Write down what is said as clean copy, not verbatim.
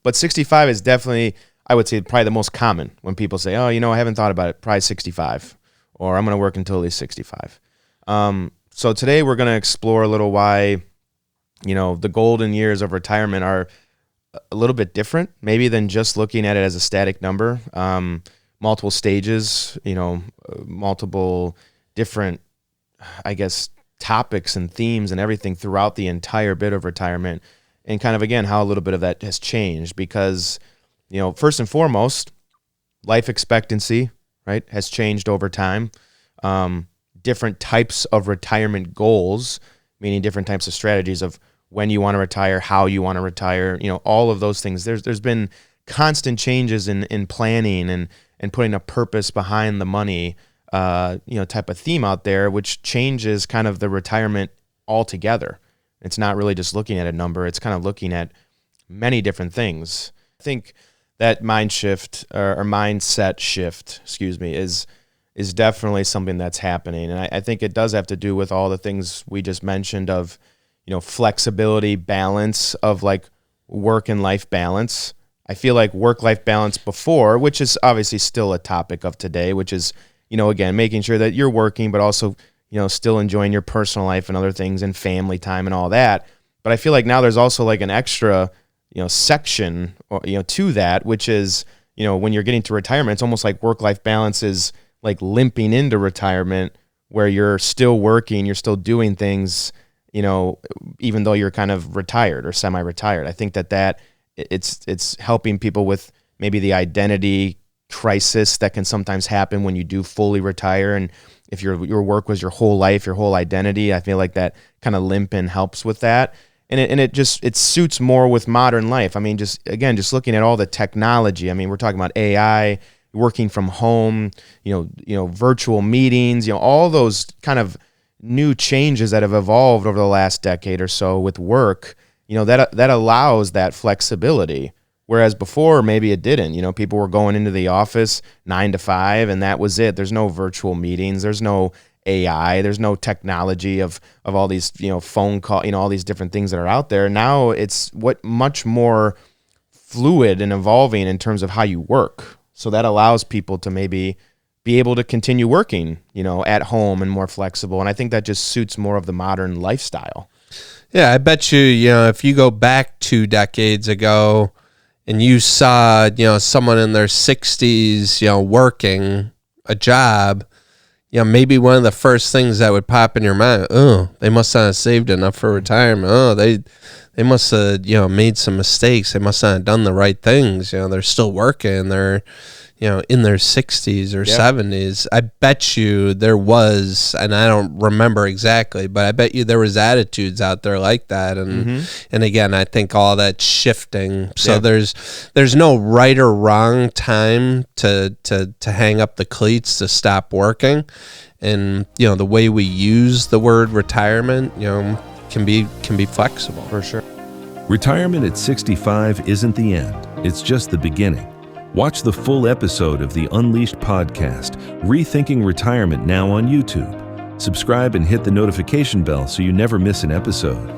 But 65 is definitely, I would say, probably the most common when people say, oh, I haven't thought about it, probably 65, or I'm going to work until at least 65. So today we're going to explore a little why, the golden years of retirement are a little bit different, maybe than just looking at it as a static number. Multiple stages, multiple different, I guess, topics and themes and everything throughout the entire bit of retirement, and kind of, again, how a little bit of that has changed because, first and foremost, life expectancy, right, has changed over time. Different types of retirement goals, meaning different types of strategies of when you want to retire, how you want to retire, all of those things. There's been constant changes in planning and putting a purpose behind the money, type of theme out there, which changes kind of the retirement altogether. It's not really just looking at a number. It's kind of looking at many different things. I think that mindset shift, is definitely something that's happening. And I think it does have to do with all the things we just mentioned of, flexibility, balance of like work and life balance. I feel like work-life balance before, which is obviously still a topic of today, which is, again, making sure that you're working, but also, still enjoying your personal life and other things and family time and all that. But I feel like now there's also like an extra, section, to that, which is, when you're getting to retirement, it's almost like work-life balance is like limping into retirement where you're still working, you're still doing things, even though you're kind of retired or semi-retired. I think that it's helping people with maybe the identity crisis that can sometimes happen when you do fully retire. And if your work was your whole life, your whole identity, I feel like that kind of limp in helps with that. And it suits more with modern life. I mean, just looking at all the technology. I mean, we're talking about AI, working from home, virtual meetings, all those kind of new changes that have evolved over the last decade or so with work, that allows that flexibility. Whereas before, maybe it didn't. People were going into the office 9 to 5, and that was it. There's no virtual meetings. There's no AI. There's no technology of all these, phone call, all these different things that are out there. Now it's much more fluid and evolving in terms of how you work. So that allows people to maybe be able to continue working, at home and more flexible. And I think that just suits more of the modern lifestyle. Yeah, I bet you, if you go back 2 decades ago and you saw, someone in their 60s, working a job, maybe one of the first things that would pop in your mind, oh, they must not have saved enough for retirement. Oh, they must have, made some mistakes. They must not have done the right things. They're still working. They're, in their 60s or 70s. I bet you there was, and I don't remember exactly, but I bet you there was attitudes out there like that. And and again, I think all that's shifting. So there's no right or wrong time to hang up the cleats, to stop working. And, the way we use the word retirement, can be flexible. For sure. Retirement at 65 isn't the end. It's just the beginning. Watch the full episode of the Unleashed podcast, Rethinking Retirement, now on YouTube. Subscribe and hit the notification bell so you never miss an episode.